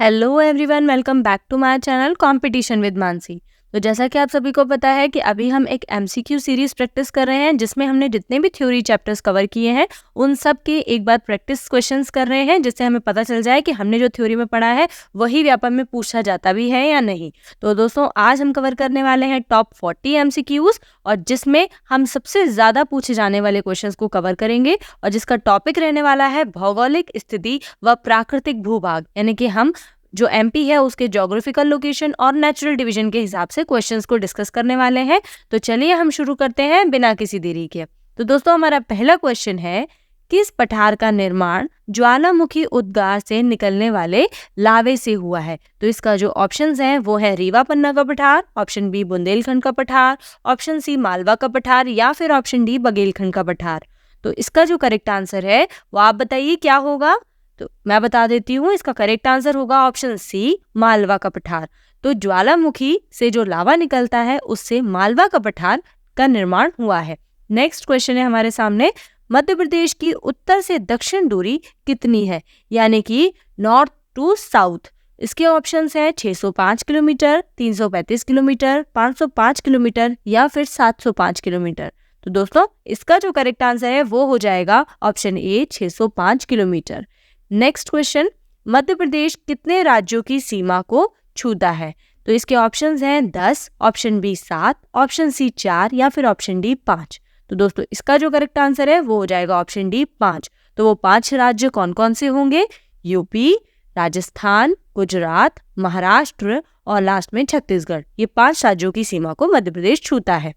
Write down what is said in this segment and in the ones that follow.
Hello everyone, welcome back to my channel competition with Mansi. तो जैसा कि आप सभी को पता है कि अभी हम एक एमसीक्यू सीरीज प्रैक्टिस कर रहे हैं जिसमें हमने जितने भी थ्योरी चैप्टर्स कवर किए हैं उन सब के एक बार प्रैक्टिस क्वेश्चंस कर रहे हैं, जिससे हमें पता चल जाए कि हमने जो थ्योरी में पढ़ा है वही व्यापम में पूछा जाता भी है या नहीं। तो दोस्तों, आज हम कवर करने वाले हैं टॉप 40 एमसीक्यूज, और जिसमें हम सबसे ज़्यादा पूछे जाने वाले क्वेश्चंस को कवर करेंगे, और जिसका टॉपिक रहने वाला है भौगोलिक स्थिति व प्राकृतिक भूभाग, यानी कि हम जो एमपी है उसके ज्योग्राफिकल लोकेशन और नेचुरल डिवीजन के हिसाब से क्वेश्चंस को डिस्कस करने वाले हैं। तो चलिए हम शुरू करते हैं बिना किसी देरी के। तो दोस्तों, हमारा पहला क्वेश्चन है, किस पठार का निर्माण ज्वालामुखी उद्गार से निकलने वाले लावे से हुआ है? तो इसका जो ऑप्शंस हैं वो है रीवा पन्ना का पठार, ऑप्शन बी बुंदेलखंड का पठार, ऑप्शन सी मालवा का पठार, या फिर ऑप्शन डी बघेलखंड का पठार। तो इसका जो करेक्ट आंसर है वो आप बताइए क्या होगा। तो मैं बता देती हूँ, इसका करेक्ट आंसर होगा ऑप्शन सी मालवा का पठार। तो ज्वालामुखी से जो लावा निकलता है उससे मालवा का पठार का निर्माण हुआ है। नेक्स्ट क्वेश्चन है हमारे सामने, मध्य प्रदेश की उत्तर से दक्षिण दूरी कितनी है, यानी कि नॉर्थ टू साउथ। इसके ऑप्शंस हैं 605 किलोमीटर, 335 किलोमीटर, 505 किलोमीटर, या फिर 705 किलोमीटर। तो दोस्तों, इसका जो करेक्ट आंसर है वो हो जाएगा option A 605 kilometre. Next question, Madhya Pradesh कितने राज्यों की सीमा को छूता है? तो इसके ऑप्शंस हैं 10, ऑप्शन बी 7, ऑप्शन सी 4, या फिर ऑप्शन डी 5। तो दोस्तों, इसका जो करेक्ट आंसर है वो हो जाएगा ऑप्शन डी 5। तो वो 5 राज्य कौन कौन से होंगे? यूपी, राजस्थान, गुजरात, महाराष्ट्र और लास्ट में छत्तीसगढ़। ये 5 राज्यों की सीमा को मध्य प्रदेश छूता है।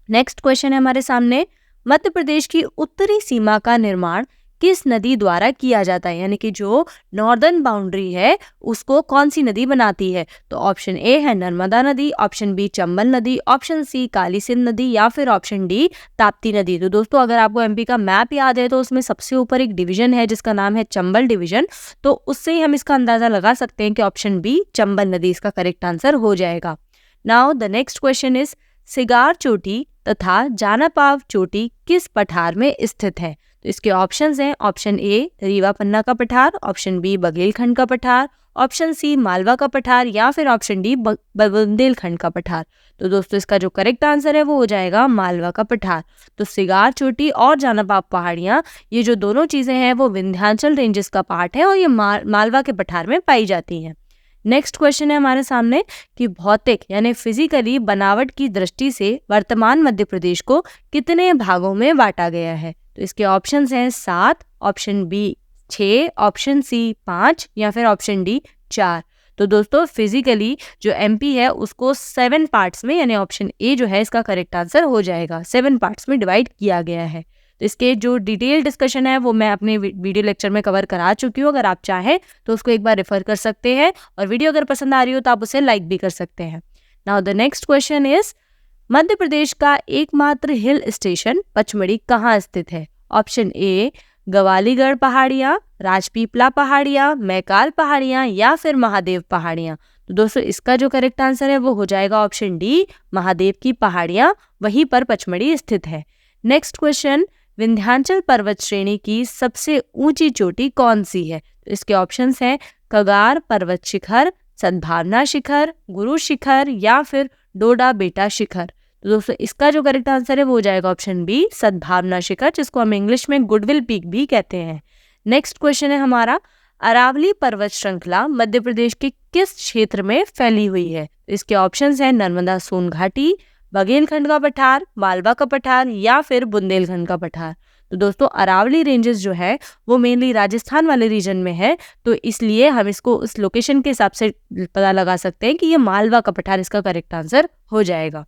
नेक्स्ट क्वेश्चन है हमारे सामने, मध्य प्रदेश की उत्तरी सीमा का निर्माण किस नदी द्वारा किया जाता है, यानी कि जो नॉर्दर्न बाउंड्री है उसको कौन सी नदी बनाती है? तो ऑप्शन ए है नर्मदा नदी, ऑप्शन बी चंबल नदी, ऑप्शन सी काली सिंध नदी, या फिर ऑप्शन डी ताप्ती नदी। तो दोस्तों, अगर आपको एमपी का मैप याद है तो उसमें सबसे ऊपर एक डिवीजन है जिसका नाम है चंबल डिवीजन। तो उससे ही हम इसका अंदाजा लगा सकते हैं कि ऑप्शन बी चंबल नदी इसका करेक्ट आंसर हो जाएगा। Now the next question is, cigar चोटी तथा जानापाव चोटी किस पठार में स्थित है? तो इसके ऑप्शंस हैं ऑप्शन ए रीवा पन्ना का पठार, ऑप्शन बी बघेलखंड का पठार, ऑप्शन सी मालवा का पठार, या फिर ऑप्शन डी बुंदेलखंड का पठार। तो दोस्तों, इसका जो करेक्ट आंसर है वो हो जाएगा मालवा का पठार। तो सिगार चोटी और जानापाव पहाड़ियाँ, ये जो दोनों चीजें हैं वो विंध्याचल रेंजेस का पार्ट है और ये मालवा के पठार में पाई जाती हैं। नेक्स्ट क्वेश्चन है हमारे सामने कि भौतिक यानी फिजिकली बनावट की दृष्टि से वर्तमान मध्य प्रदेश को कितने भागों में बांटा गया है? तो इसके ऑप्शंस हैं 7, ऑप्शन बी 6, ऑप्शन सी 5, या फिर ऑप्शन डी 4। तो दोस्तों, फिजिकली जो एमपी है उसको 7 पार्ट्स में, यानी ऑप्शन ए जो है इसका करेक्ट आंसर हो जाएगा, 7 पार्ट्स में डिवाइड किया गया है। तो इसके जो डिटेल डिस्कशन है वो मैं अपने वीडियो लेक्चर में कवर करा चुकी हूँ। अगर आप चाहें तो उसको एक बार रेफर कर सकते हैं, और वीडियो अगर पसंद आ रही हो तो आप उसे लाइक भी कर सकते हैं। Now the next question is, Madhya Pradesh का एकमात्र हिल स्टेशन पचमढ़ी कहाँ स्थित है? ऑप्शन ए गवालीगढ़ पहाड़ियाँ, राजपीपला पहाड़ियाँ, मैकाल पहाड़ियाँ, या फिर महादेव पहाड़ियाँ। तो दोस्तों, इसका जो करेक्ट आंसर है वो हो जाएगा ऑप्शन डी महादेव की पहाड़ियाँ, वहीं पर पचमढ़ी स्थित है। नेक्स्ट क्वेश्चन, विंध्याचल पर्वत श्रेणी की सबसे ऊंची चोटी कौन सी है? तो इसके ऑप्शंस हैं कगार पर्वत शिखर, सद्भावना शिखर, गुरु शिखर, या फिर डोडा बेटा शिखर। तो दोस्तों, इसका जो करेक्ट आंसर है वो हो जाएगा ऑप्शन बी सद्भावना शिखर, जिसको हम इंग्लिश में गुडविल पीक भी कहते हैं। नेक्स्ट क्वेश्चन है हमारा, अरावली पर्वत श्रृंखला मध्य प्रदेश के किस क्षेत्र में फैली हुई है? इसके ऑप्शंस हैं नर्मदा सोन घाटी, बघेलखंड का पठार, मालवा का पठार, या फिर बुंदेलखंड का पठार। तो दोस्तों, अरावली रेंजेस जो है वो मेनली राजस्थान वाले रीजन में है, तो इसलिए हम इसको उस लोकेशन के हिसाब से पता लगा सकते हैं कि ये मालवा का पठार इसका करेक्ट आंसर हो जाएगा।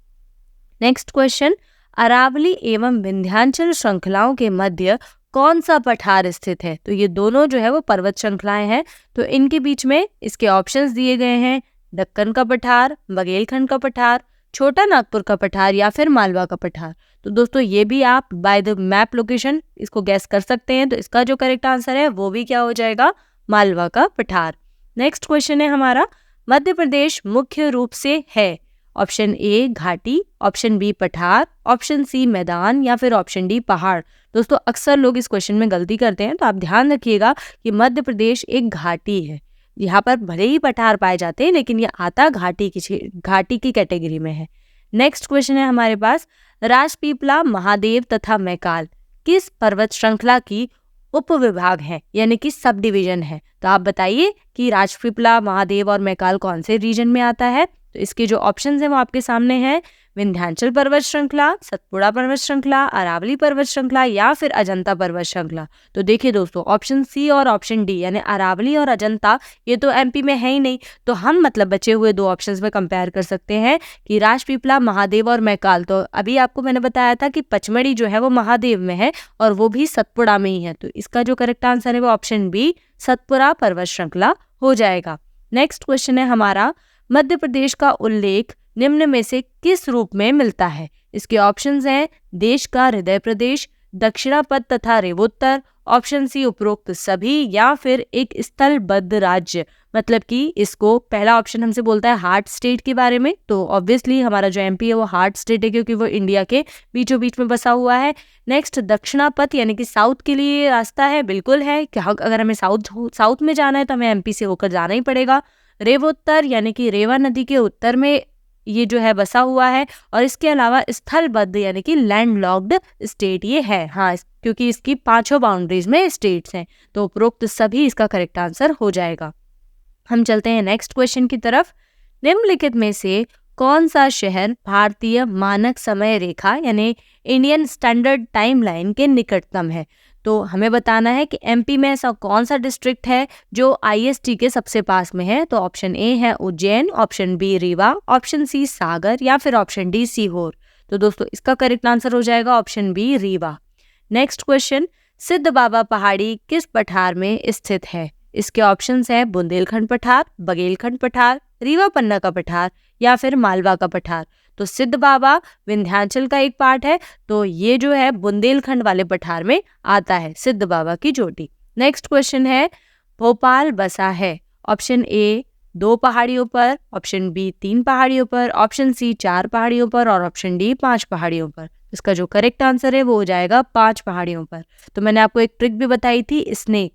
नेक्स्ट क्वेश्चन, अरावली एवं विंध्याचल श्रृंखलाओं के मध्य कौन सा पठार स्थित है? तो ये दोनों जो है वो पर्वत श्रृंखलाएं हैं, तो इनके बीच में इसके ऑप्शंस दिए गए हैं दक्कन का पठार, बघेलखंड का पठार, छोटा नागपुर का पठार, या फिर मालवा का पठार। तो दोस्तों, ये भी आप बाय द मैप लोकेशन इसको गैस कर सकते हैं। तो इसका जो करेक्ट आंसर है वो भी क्या हो जाएगा? मालवा का पठार। नेक्स्ट क्वेश्चन है हमारा, मध्य प्रदेश मुख्य रूप से है? ऑप्शन ए घाटी, ऑप्शन बी पठार, ऑप्शन सी मैदान, या फिर ऑप्शन डी पहाड़। दोस्तों, अक्सर लोग इस क्वेश्चन में गलती करते हैं, तो आप ध्यान रखिएगा कि मध्य प्रदेश एक घाटी है। यहाँ पर भले ही पठार पाए जाते हैं लेकिन ये आता घाटी की कैटेगरी में है। नेक्स्ट क्वेश्चन है हमारे पास, राजपीपला, महादेव तथा मैकाल किस पर्वत श्रृंखला की उपविभाग है यानी कि सब डिवीजन है? तो आप बताइए कि राजपीपला, महादेव और मैकाल कौन से रीजन में आता है? तो इसके जो ऑप्शंस हैं वो आपके सामने हैं, विंध्याचल पर्वत श्रृंखला, सतपुड़ा पर्वत श्रृंखला, अरावली पर्वत श्रृंखला या फिर अजंता पर्वत श्रृंखला। तो देखिए दोस्तों, ऑप्शन सी और ऑप्शन डी यानी अरावली और अजंता ये तो एमपी में है ही नहीं, तो हम मतलब बचे हुए दो ऑप्शंस में कंपेयर कर सकते हैं कि राजपीपला, महादेव और मैकाल। तो अभी आपको मैंने बताया था कि पचमढ़ी जो है वो महादेव में है और वो भी सतपुड़ा में ही है, तो इसका जो करेक्ट आंसर है वो ऑप्शन बी सतपुड़ा पर्वत श्रृंखला हो जाएगा। नेक्स्ट क्वेश्चन है हमारा, मध्य प्रदेश का उल्लेख निम्न में से किस रूप में मिलता है? इसके ऑप्शंस हैं, देश का हृदय प्रदेश, दक्षिणापथ तथा रेवोत्तर, ऑप्शन सी उपरोक्त सभी, या फिर एक स्थलबद्ध राज्य। मतलब कि इसको पहला ऑप्शन हमसे बोलता है हार्ट स्टेट के बारे में, तो ऑब्वियसली हमारा जो एमपी है वो हार्ट स्टेट है क्योंकि वो इंडिया के बीचों बीच में बसा हुआ है। नेक्स्ट दक्षिणापथ यानी कि साउथ के लिए रास्ता है, बिल्कुल है कि अगर हमें साउथ में जाना है तो हमें एमपी से होकर जाना ही पड़ेगा। रेवोत्तर यानी कि रेवा नदी के उत्तर में ये जो है बसा हुआ है, और इसके अलावा स्थलबद्ध यानी कि लैंडलॉक्ड स्टेट ये है, हाँ, क्योंकि इसकी 5 बाउंड्रीज में स्टेट्स हैं, तो उपरोक्त सभी इसका करेक्ट आंसर हो जाएगा। हम चलते हैं नेक्स्ट क्वेश्चन की तरफ। निम्नलिखित में से कौन सा शहर भारतीय मानक समय रेखा यानी इंडियन स्टैंडर्ड टाइमलाइन के निकटतम है? तो हमें बताना है कि एमपी में ऐसा कौन सा डिस्ट्रिक्ट है जो आईएसटी के सबसे पास में है। तो ऑप्शन ए है Ujjain, option B Rewa, option C Sagar या फिर ऑप्शन डी सीहोर। तो दोस्तों इसका करेक्ट आंसर हो जाएगा option B Rewa. Next question, सिद्ध बाबा पहाड़ी किस पठार में स्थित है? इसके ऑप्शंस हैं बुंदेलखंड पठार, बघेलखंड पठार, रीवा पन्ना का पठार या फिर मालवा का पठार। तो सिद्ध बाबा विंध्याचल का एक पार्ट है, तो ये जो है बुंदेलखंड वाले पठार में आता है सिद्ध बाबा की चोटी। नेक्स्ट क्वेश्चन है, भोपाल बसा है ऑप्शन ए 2 पहाड़ियों पर, ऑप्शन बी 3 पहाड़ियों पर, ऑप्शन सी 4 पहाड़ियों पर और ऑप्शन डी 5 पहाड़ियों पर। इसका जो करेक्ट आंसर है वो हो जाएगा 5 पहाड़ियों पर। तो मैंने आपको एक ट्रिक भी बताई थी, snake,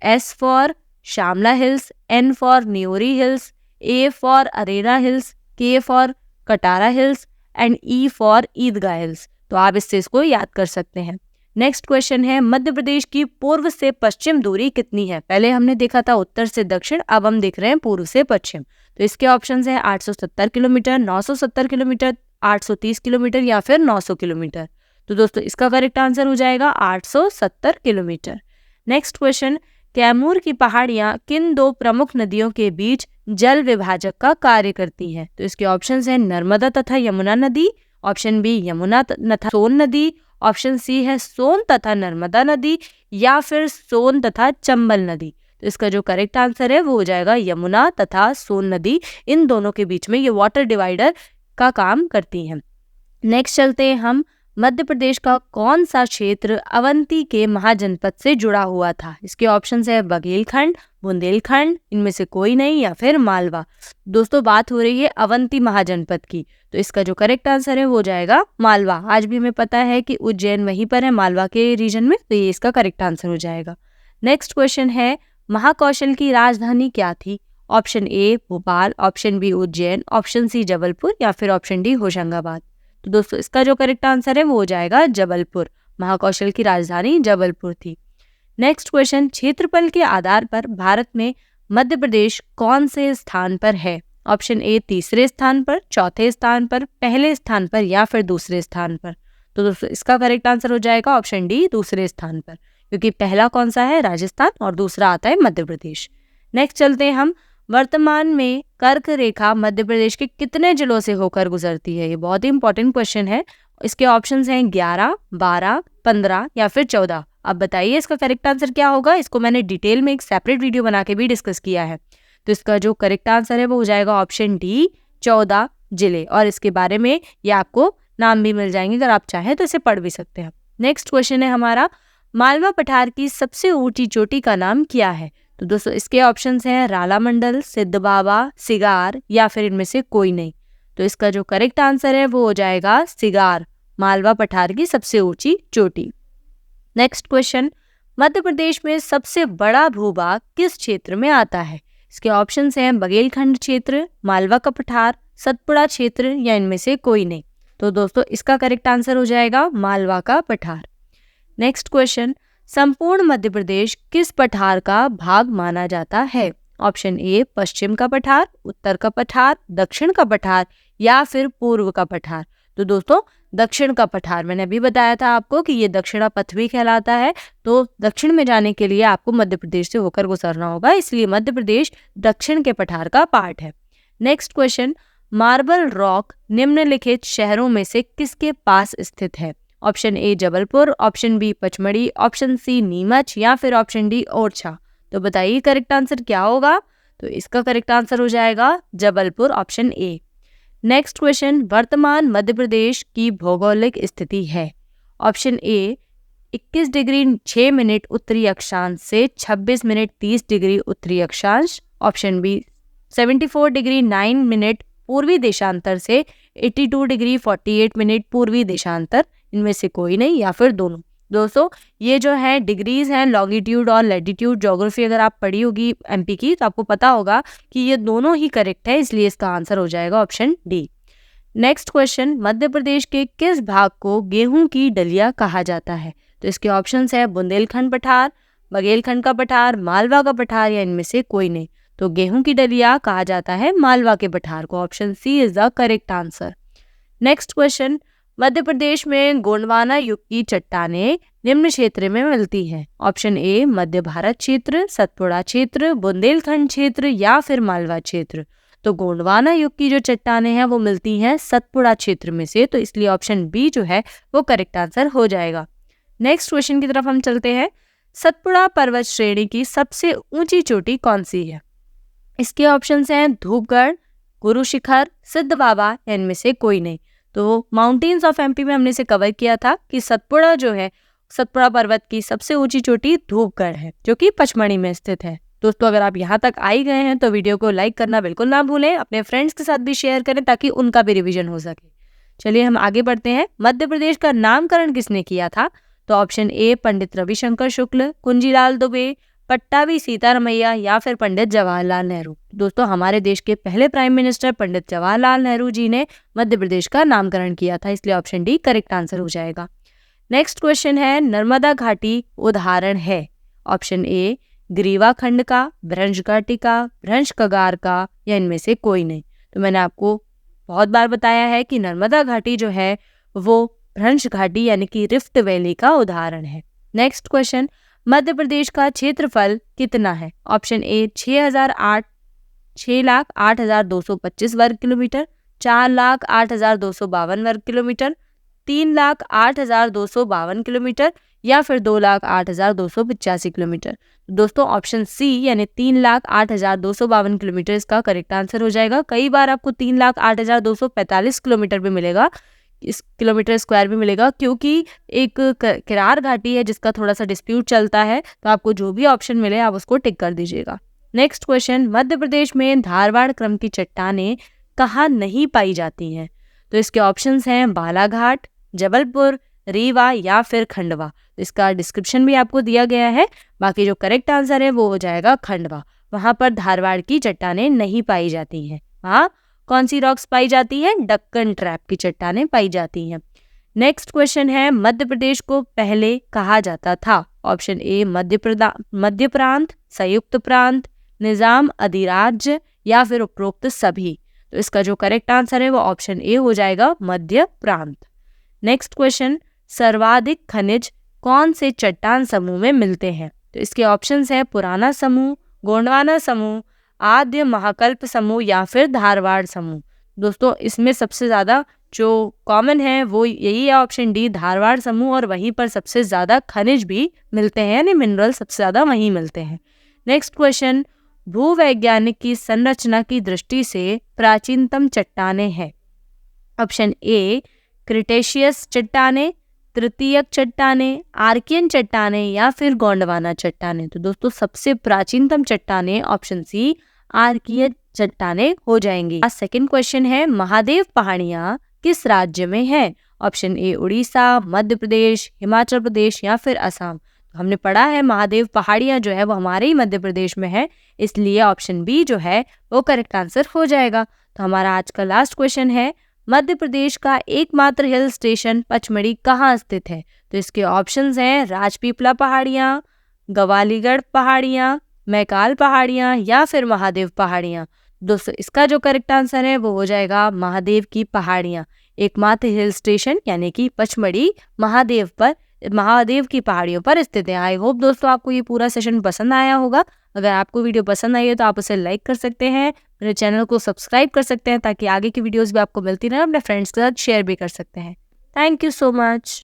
S for Shamla hills, N for Nyori hills, A for Arera hills, K for Katara hills and E for Idgah hills. तो आप इससे इसको याद कर सकते हैं। नेक्स्ट क्वेश्चन है, मध्य प्रदेश की पूर्व से पश्चिम दूरी कितनी है? पहले हमने देखा था उत्तर से दक्षिण, अब हम देख रहे हैं पूर्व से पश्चिम। तो इसके ऑप्शंस हैं 870 किलोमीटर, 970 किलोमीटर, 830 किलोमीटर या फिर 900 किलोमीटर। तो दोस्तों इसका करेक्ट आंसर हो जाएगा 870 किलोमीटर। नेक्स्ट क्वेश्चन, कैमूर की पहाड़ियां किन 2 प्रमुख नदियों के बीच जल विभाजक का कार्य करती हैं? तो इसके ऑप्शंस हैं नर्मदा तथा यमुना नदी, ऑप्शन बी यमुना तथा सोन नदी, ऑप्शन सी है सोन तथा नर्मदा नदी या फिर सोन तथा चंबल नदी। तो इसका जो करेक्ट आंसर है वो हो जाएगा यमुना तथा सोन नदी, इन दोनों के बीच में ये वाटर डिवाइडर का काम करती हैं। नेक्स्ट चलते हैं हम, मध्य प्रदेश का कौन सा क्षेत्र अवंती के महाजनपद से जुड़ा हुआ था? इसके ऑप्शंस है बघेलखंड, बुंदेलखंड, इनमें से कोई नहीं या फिर मालवा। दोस्तों बात हो रही है अवंती महाजनपद की, तो इसका जो करेक्ट आंसर है वो हो जाएगा मालवा। आज भी हमें पता है कि उज्जैन वहीं पर है मालवा के रीजन में, तो ये इसका करेक्ट आंसर हो जाएगा। नेक्स्ट क्वेश्चन है, महाकौशल की राजधानी क्या थी? Option A Bhopal, option B Ujjain, option C Jabalpur या फिर ऑप्शन डी होशंगाबाद। तो दोस्तों इसका जो करेक्ट आंसर है वो हो जाएगा जबलपुर। महाकौशल की राजधानी जबलपुर थी। नेक्स्ट क्वेश्चन, क्षेत्रफल के आधार पर भारत में मध्य प्रदेश कौन से स्थान पर है? ऑप्शन ए तीसरे स्थान पर, चौथे स्थान पर, पहले स्थान पर या फिर दूसरे स्थान पर। तो दोस्तों इसका करेक्ट आंसर हो जाएगा ऑप्शन डी दूसरे स्थान पर, क्योंकि पहला कौन सा है? राजस्थान, और दूसरा आता है मध्य प्रदेश। नेक्स्ट चलते हैं हम, वर्तमान में कर्क रेखा मध्य प्रदेश के कितने जिलों से होकर गुजरती है? ये बहुत ही इंपॉर्टेंट क्वेश्चन है। इसके ऑप्शंस हैं 11, 12, 15 या फिर 14। अब बताइए इसका करेक्ट आंसर क्या होगा? इसको मैंने डिटेल में एक सेपरेट वीडियो बना के भी डिस्कस किया है। तो इसका जो करेक्ट आंसर है वो हो जाएगा ऑप्शन डी 14 जिले, और इसके बारे में ये आपको नाम भी मिल जाएंगे, अगर आप चाहें तो इसे पढ़ भी सकते हैं। नेक्स्ट क्वेश्चन है हमारा, मालवा पठार की सबसे ऊंची चोटी का नाम क्या है? तो दोस्तों इसके ऑप्शंस हैं राला मंडल, सिद्ध बाबा, सिगार या फिर इनमें से कोई नहीं। तो इसका जो करेक्ट आंसर है वो हो जाएगा सिगार, मालवा पठार की सबसे ऊंची चोटी। नेक्स्ट क्वेश्चन, मध्य प्रदेश में सबसे बड़ा भूभाग किस क्षेत्र में आता है? इसके ऑप्शंस हैं बघेलखंड क्षेत्र, मालवा का पठार, सतपुड़ा क्षेत्र या इनमें से कोई नहीं। तो दोस्तों इसका करेक्ट आंसर हो जाएगा मालवा का पठार। नेक्स्ट क्वेश्चन, संपूर्ण मध्य प्रदेश किस पठार का भाग माना जाता है? ऑप्शन ए पश्चिम का पठार, उत्तर का पठार, दक्षिण का पठार या फिर पूर्व का पठार। तो दोस्तों दक्षिण का पठार, मैंने अभी बताया था आपको कि ये दक्षिणा पथ भी कहलाता है, तो दक्षिण में जाने के लिए आपको मध्य प्रदेश से होकर गुजरना होगा, इसलिए मध्य प्रदेश दक्षिण के पठार का पार्ट है। नेक्स्ट क्वेश्चन, मार्बल रॉक निम्नलिखित शहरों में से किसके पास स्थित है? Option A Jabalpur, option B Pachmarhi, option C Neemuch या फिर ऑप्शन डी ओरछा। तो बताइए करेक्ट आंसर क्या होगा? तो इसका करेक्ट आंसर हो जाएगा Jabalpur, option A. Next question, वर्तमान मध्य प्रदेश की भौगोलिक स्थिति है? ऑप्शन ए 21 डिग्री 6 मिनट उत्तरी अक्षांश से 26 मिनट 30 डिग्री उत्तरी अक्षांश, ऑप्शन बी 74 डिग्री 9 मिनट पूर्वी देशांतर से 82 डिग्री 48 मिनट पूर्वी देशांतर, इनमें से कोई नहीं या फिर दोनों। दोस्तों ये जो है डिग्रीज हैं, लॉन्गिट्यूड और लैटिट्यूड, ज्योग्राफी अगर आप पढ़ी होगी एमपी की तो आपको पता होगा कि ये दोनों ही करेक्ट है, इसलिए इसका आंसर हो जाएगा option D. Next question, Madhya प्रदेश के किस भाग को गेहूं की डलिया कहा जाता है? तो इसके ऑप्शंस है बुंदेलखंड पठार, बघेलखंड का पठार, मालवा का पठार या इनमें से कोई नहीं। तो गेहूं की डलिया कहा जाता है मालवा के पठार को, option C is the correct answer. Next question, Madhya Pradesh में गोंडवाना युग की चट्टानें निम्न क्षेत्र में मिलती हैं? ऑप्शन ए मध्य भारत क्षेत्र, सतपुड़ा क्षेत्र, बुंदेलखंड क्षेत्र या फिर मालवा क्षेत्र। तो गोंडवाना युग की जो चट्टानें हैं वो मिलती हैं सतपुड़ा क्षेत्र में से, तो इसलिए ऑप्शन बी जो है वो करेक्ट आंसर हो जाएगा। नेक्स्ट क्वेश्चन की तरफ हम चलते हैं। सतपुड़ा पर्वत श्रेणी की सबसे ऊंची चोटी कौन सी है? इसके ऑप्शंस हैं धूपगढ़, गुरु शिखर, सिद्ध बाबा या इनमें से कोई नहीं। तो माउंटेन्स ऑफ एमपी में हमने इसे कवर किया था कि सतपुड़ा जो है, सतपुड़ा पर्वत की सबसे ऊंची चोटी धूपगढ़ है जो कि पचमढ़ी में स्थित है। दोस्तों अगर आप यहाँ तक आ ही गए हैं तो वीडियो को लाइक करना बिल्कुल ना भूलें, अपने फ्रेंड्स के साथ भी शेयर करें ताकि उनका भी रिवीजन हो सके। चलिए हम आगे बढ़ते हैं। मध्य प्रदेश का नामकरण किसने किया था? तो ऑप्शन ए पंडित रविशंकर शुक्ल, कुंजीलाल दुबे, पट्टाभी सीतारमैया या फिर पंडित जवाहरलाल नेहरू। दोस्तों हमारे देश के पहले प्राइम मिनिस्टर पंडित जवाहरलाल नेहरू जी ने मध्य प्रदेश का नामकरण किया था, इसलिए ऑप्शन डी करेक्ट आंसर हो जाएगा। नेक्स्ट क्वेश्चन है, नर्मदा घाटी उदाहरण है? ऑप्शन ए ग्रीवा खंड का, भ्रंश घाटी का, भ्रंश कगार का या इनमें से कोई नहीं। तो मैंने आपको बहुत बार बताया है कि नर्मदा घाटी जो है वो भ्रंश घाटी यानी कि रिफ्ट वैली का उदाहरण है। नेक्स्ट क्वेश्चन, मध्य प्रदेश का क्षेत्रफल कितना है? ऑप्शन ए 6,08,225 वर्ग किलोमीटर, 4,08,252 वर्ग किलोमीटर, 3,08,252 किलोमीटर या फिर 2,08,285 किलोमीटर। दोस्तों ऑप्शन सी यानी 3,08,252 किलोमीटर इसका करेक्ट आंसर हो जाएगा। कई बार आपको 3,08,245 किलोमीटर भी मिलेगा, इस किलोमीटर स्क्वायर भी मिलेगा, क्योंकि एक किरार घाटी है जिसका थोड़ा सा डिस्प्यूट चलता है, तो आपको जो भी ऑप्शन मिले आप उसको टिक कर दीजिएगा। नेक्स्ट क्वेश्चन, मध्य प्रदेश में धारवाड़ क्रम की चट्टानें कहाँ नहीं पाई जाती हैं? तो इसके ऑप्शंस हैं बालाघाट, जबलपुर, रीवा या फिर खंडवा। इसका डिस्क्रिप्शन भी आपको दिया गया है, बाकी जो करेक्ट आंसर है वो हो जाएगा खंडवा। वहां पर धारवाड़ की चट्टानें नहीं पाई जाती हैं। वहाँ कौन सी रॉक्स पाई जाती हैं? डक्कन ट्रैप की चट्टानें पाई जाती हैं। नेक्स्ट क्वेश्चन है, मध्य प्रदेश को पहले कहा जाता था? ऑप्शन ए मध्य प्रांत, संयुक्त प्रांत, निजाम अधिराज्य या फिर उपरोक्त सभी। तो इसका जो करेक्ट आंसर है वो ऑप्शन ए हो जाएगा मध्य प्रांत। नेक्स्ट क्वेश्चन, सर्वाधिक खनिज कौन से चट्टान समूह में मिलते हैं? तो इसके ऑप्शंस है पुराना समूह, गोंडवाना समूह, आद्य महाकल्प समूह या फिर धारवाड़ समूह। दोस्तों इसमें सबसे ज्यादा जो कॉमन है वो यही है, ऑप्शन डी धारवाड़ समूह, और वहीं पर सबसे ज्यादा खनिज भी मिलते हैं यानी मिनरल सबसे ज्यादा वहीं मिलते हैं। नेक्स्ट क्वेश्चन, भूवैज्ञानिक की संरचना की दृष्टि से प्राचीनतम चट्टानें हैं? ऑप्शन ए क्रिटेशियस चट्टानें, तृतीयक चट्टानें, आर्कियन चट्टानें या फिर गोंडवाना चट्टानें। तो दोस्तों सबसे प्राचीनतम चट्टानें ऑप्शन सी आर्कियन चट्टानें हो जाएंगी। सेकंड क्वेश्चन है, महादेव पहाड़ियां किस राज्य में है? ऑप्शन ए उड़ीसा, मध्य प्रदेश, हिमाचल प्रदेश या फिर असम। हमने पढ़ा है महादेव पहाड़ियाँ जो है वो हमारे ही मध्य प्रदेश में है, इसलिए ऑप्शन बी जो है वो करेक्ट आंसर हो जाएगा। तो हमारा आज का लास्ट क्वेश्चन है, मध्य प्रदेश का एकमात्र हिल स्टेशन पचमढ़ी कहाँ स्थित है? तो इसके ऑप्शंस हैं राजपीपला पहाड़ियाँ, गवालीगढ़ पहाड़ियाँ, मैकाल पहाड़ियाँ या फिर महादेव पहाड़ियाँ। दोस्तों इसका जो करेक्ट आंसर है वो हो जाएगा महादेव की पहाड़ियाँ। एकमात्र हिल स्टेशन यानी कि पचमढ़ी महादेव की पहाड़ियों पर स्थित है। आई होप दोस्तों आपको ये पूरा सेशन पसंद आया होगा। अगर आपको वीडियो पसंद आई है तो आप उसे लाइक कर सकते हैं, मेरे चैनल को सब्सक्राइब कर सकते हैं ताकि आगे की वीडियोस भी आपको मिलती रहे, अपने फ्रेंड्स के साथ शेयर भी कर सकते हैं। Thank you so much.